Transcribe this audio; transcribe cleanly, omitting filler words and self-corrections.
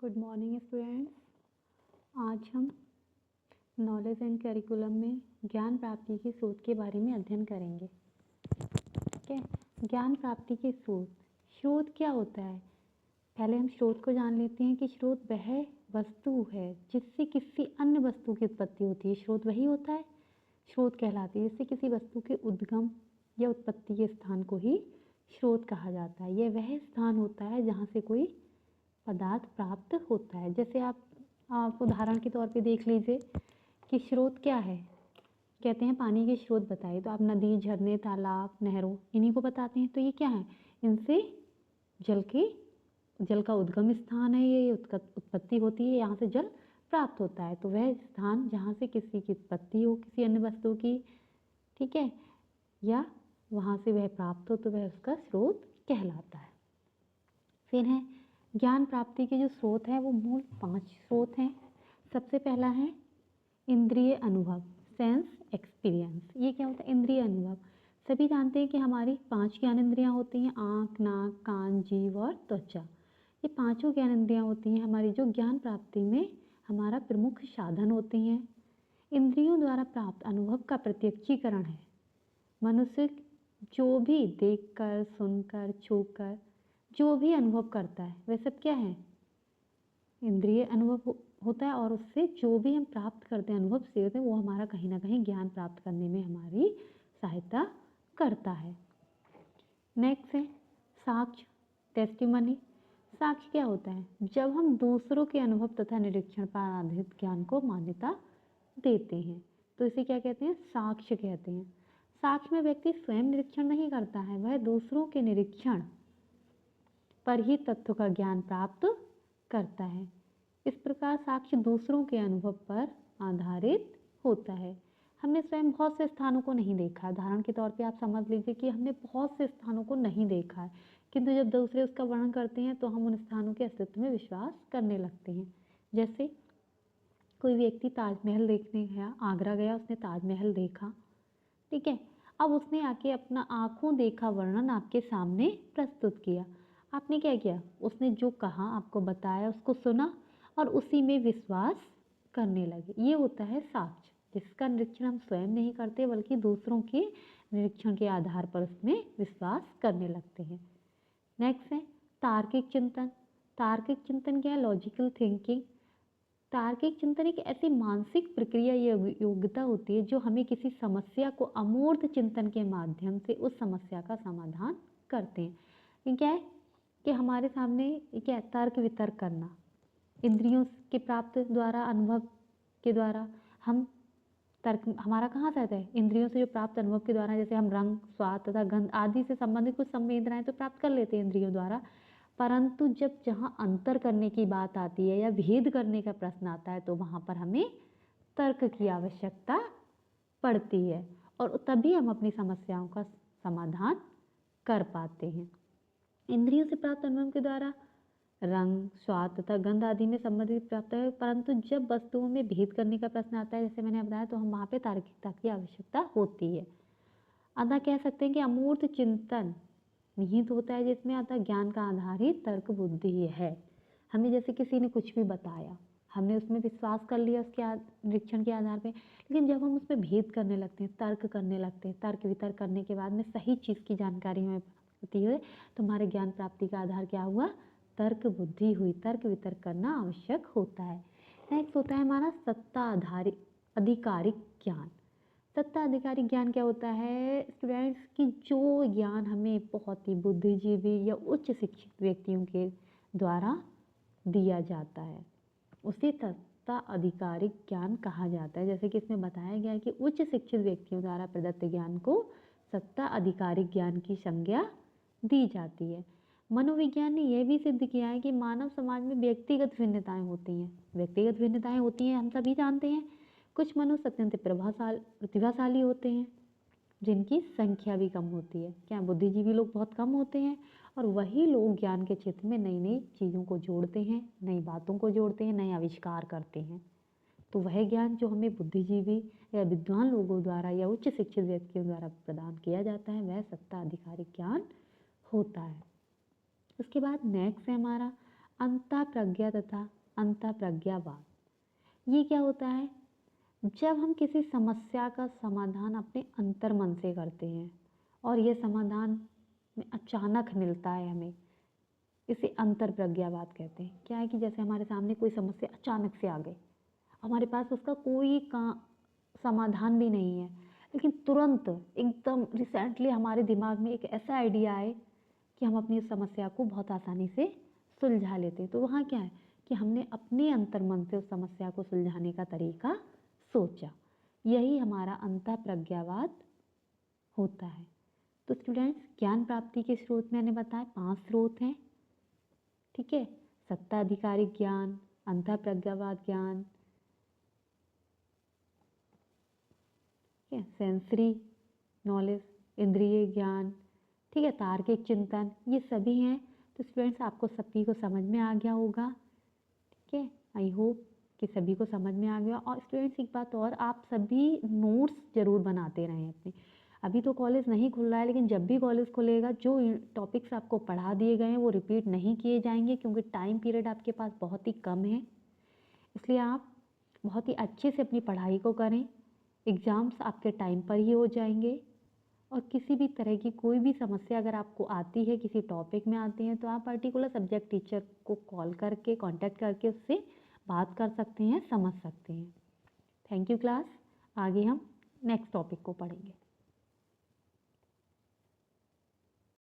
Good morning students. आज हम knowledge and curriculum में ज्ञान प्राप्ति के स्रोत के बारे में अध्ययन करेंगे। ठीक है, ज्ञान प्राप्ति के स्रोत क्या होता है? पहले हम स्रोत को जान लेते हैं कि स्रोत वह वस्तु है जिससे किसी अन्य वस्तु की उत्पत्ति होती है। स्रोत वही होता है, स्रोत कहलाती है, जिससे किसी वस्तु के उद्गम या उत्पत्ति के स्थान को ही स्रोत कहा जाता है। यह वह स्थान होता है जहाँ से कोई पदार्थ प्राप्त होता है। जैसे आप उदाहरण के तौर पे देख लीजिए कि स्रोत क्या है। कहते हैं पानी के स्रोत बताइए, तो आप नदी, झरने, तालाब, नहरों इन्हीं को बताते हैं। तो ये क्या है? इनसे जल का उद्गम स्थान है, ये उत्पत्ति होती है, यहाँ से जल प्राप्त होता है। तो वह स्थान जहाँ से किसी की उत्पत्ति हो, किसी अन्य वस्तु की, ठीक है, या वहाँ से वह प्राप्त हो, तो वह उसका स्रोत कहलाता है। फिर है ज्ञान प्राप्ति के जो स्रोत हैं वो मूल 5 स्रोत हैं। सबसे पहला है इंद्रिय अनुभव, सेंस एक्सपीरियंस। ये क्या होता है? इंद्रिय अनुभव। सभी जानते हैं कि हमारी 5 ज्ञान इंद्रियाँ होती हैं, आँख, नाक, कान, जीभ और त्वचा। ये पांचों ज्ञान इंद्रियाँ होती हैं हमारी, जो ज्ञान प्राप्ति में हमारा प्रमुख साधन होती हैं। इंद्रियों द्वारा प्राप्त अनुभव का प्रत्यक्षीकरण है। मनुष्य जो भी देखकर, सुनकर, छूकर जो भी अनुभव करता है वह सब क्या है? इंद्रिय अनुभव होता है। और उससे जो भी हम प्राप्त करते हैं, अनुभव से होते हैं, वो हमारा कहीं ना कहीं ज्ञान प्राप्त करने में हमारी सहायता करता है। नेक्स्ट है साक्ष्य, टेस्टिमनी। साक्ष्य क्या होता है? जब हम दूसरों के अनुभव तथा निरीक्षण पर आधारित ज्ञान को मान्यता देते हैं तो इसे क्या कहते हैं? साक्ष्य कहते हैं। साक्ष्य में व्यक्ति स्वयं निरीक्षण नहीं करता है, वह दूसरों के निरीक्षण पर ही तत्व का ज्ञान प्राप्त करता है। इस प्रकार साक्ष्य दूसरों के अनुभव पर आधारित होता है। हमने स्वयं बहुत से स्थानों को नहीं देखा। उदाहरण के तौर पे आप समझ लीजिए कि हमने बहुत से स्थानों को नहीं देखा है, किंतु जब दूसरे उसका वर्णन करते हैं तो हम उन स्थानों के अस्तित्व में विश्वास करने लगते हैं। जैसे कोई व्यक्ति ताजमहल देखने गया, आगरा गया, उसने ताजमहल देखा, ठीक है। अब उसने आके अपना आंखों देखा वर्णन आपके सामने प्रस्तुत किया। आपने क्या किया? उसने जो कहा, आपको बताया, उसको सुना और उसी में विश्वास करने लगे। ये होता है साक्ष्य, जिसका निरीक्षण हम स्वयं नहीं करते बल्कि दूसरों के निरीक्षण के आधार पर उसमें विश्वास करने लगते हैं। नेक्स्ट है तार्किक चिंतन। तार्किक चिंतन क्या है? Logical thinking. तार्किक चिंतन एक ऐसी मानसिक प्रक्रिया या योग्यता होती है जो हमें किसी समस्या को अमूर्त चिंतन के माध्यम से उस समस्या का समाधान करते हैं। ये क्या है कि हमारे सामने क्या है? तर्क वितर्क करना। इंद्रियों के प्राप्त द्वारा, अनुभव के द्वारा हम तर्क हमारा कहाँ से आता है? इंद्रियों से जो प्राप्त अनुभव के द्वारा, जैसे हम रंग, स्वाद तथा गंध आदि से संबंधित कुछ संवेदनाएं तो प्राप्त कर लेते हैं इंद्रियों द्वारा, परंतु जब जहाँ अंतर करने की बात आती है या भेद करने का प्रश्न आता है तो वहाँ पर हमें तर्क की आवश्यकता पड़ती है और तभी हम अपनी समस्याओं का समाधान कर पाते हैं। इंद्रियों से प्राप्त अनुभव के द्वारा रंग, स्वाद तथा गंध आदि में संबंधित प्राप्त है, परंतु जब वस्तुओं में भेद करने का प्रश्न आता है, जैसे मैंने बताया, तो हम वहाँ पे तार्किकता की आवश्यकता होती है। अतः कह सकते हैं कि अमूर्त चिंतन निहित होता है जिसमें अतः ज्ञान का आधार ही तर्क बुद्धि है। हमें जैसे किसी ने कुछ भी बताया, हमने उसमें विश्वास कर लिया उसके निरीक्षण के आधार पे, लेकिन जब हम उसमें भेद करने लगते हैं, तर्क करने लगते हैं, तर्क वितर्क करने के बाद में सही चीज़ की जानकारी हमें होती है, तो हमारे ज्ञान प्राप्ति का आधार क्या हुआ? तर्क बुद्धि हुई। तर्क वितर्क करना आवश्यक होता है। नेक्स्ट होता है हमारा सत्ता आधारित अधिकारिक ज्ञान। सत्ता अधिकारिक ज्ञान क्या होता है स्टूडेंट्स? कि जो ज्ञान हमें बहुत ही बुद्धिजीवी या उच्च शिक्षित व्यक्तियों के द्वारा दिया जाता है उसे सत्ता अधिकारिक ज्ञान कहा जाता है। जैसे कि इसमें बताया गया है कि उच्च शिक्षित व्यक्तियों द्वारा प्रदत्त ज्ञान को सत्ता अधिकारिक ज्ञान की संज्ञा दी जाती है। मनोविज्ञान ने यह भी सिद्ध किया है कि मानव समाज में व्यक्तिगत भिन्नताएं होती हैं। व्यक्तिगत भिन्नताएं होती हैं, हम सभी जानते हैं। कुछ मनुष्य अत्यंत प्रतिभाशाली होते हैं जिनकी संख्या भी कम होती है। क्या बुद्धिजीवी लोग बहुत कम होते हैं और वही लोग ज्ञान के क्षेत्र में नई नई चीज़ों को जोड़ते हैं, नई बातों को जोड़ते हैं, नए आविष्कार करते हैं। तो वह ज्ञान जो हमें बुद्धिजीवी या विद्वान लोगों द्वारा या उच्च शिक्षित व्यक्तियों द्वारा प्रदान किया जाता है वह सत्ता अधिकारिक ज्ञान होता है। उसके बाद नेक्स्ट है हमारा अंतःप्रज्ञा तथा अंतःप्रज्ञावाद। ये क्या होता है? जब हम किसी समस्या का समाधान अपने अंतर्मन से करते हैं और ये समाधान में अचानक मिलता है हमें, इसे अंतर्प्रज्ञावाद कहते हैं। क्या है कि जैसे हमारे सामने कोई समस्या अचानक से आ गई, हमारे पास उसका कोई समाधान भी नहीं है, लेकिन तुरंत एकदम रिसेंटली हमारे दिमाग में एक ऐसा आइडिया आए कि हम अपनी समस्या को बहुत आसानी से सुलझा लेते हैं। तो वहाँ क्या है कि हमने अपने अंतर्मन से उस समस्या को सुलझाने का तरीका सोचा। यही हमारा अंतःप्रज्ञावाद होता है। तो स्टूडेंट्स, ज्ञान प्राप्ति के स्रोत मैंने बताया 5 स्रोत हैं, ठीक है। सत्ताधिकारिक ज्ञान, अंतःप्रज्ञावाद ज्ञान, ठीक है, सेंसरी नॉलेज, इंद्रिय ज्ञान, ठीक है, तार्किक चिंतन, ये सभी हैं। तो स्टूडेंट्स, आपको सभी को समझ में आ गया होगा, ठीक है। आई होप कि सभी को समझ में आ गया। और स्टूडेंट्स, एक बात और, आप सभी नोट्स ज़रूर बनाते रहें अपने। अभी तो कॉलेज नहीं खुल रहा है, लेकिन जब भी कॉलेज खुलेगा जो टॉपिक्स आपको पढ़ा दिए गए हैं वो रिपीट नहीं किए जाएंगे, क्योंकि टाइम पीरियड आपके पास बहुत ही कम है। इसलिए आप बहुत ही अच्छे से अपनी पढ़ाई को करें। एग्ज़ाम्स आपके टाइम पर ही हो जाएंगे। और किसी भी तरह की कोई भी समस्या अगर आपको आती है, किसी टॉपिक में आती है, तो आप पर्टिकुलर सब्जेक्ट टीचर को कॉल करके, कांटेक्ट करके उससे बात कर सकते हैं, समझ सकते हैं। Thank you class. आगे हम नेक्स्ट टॉपिक को पढ़ेंगे।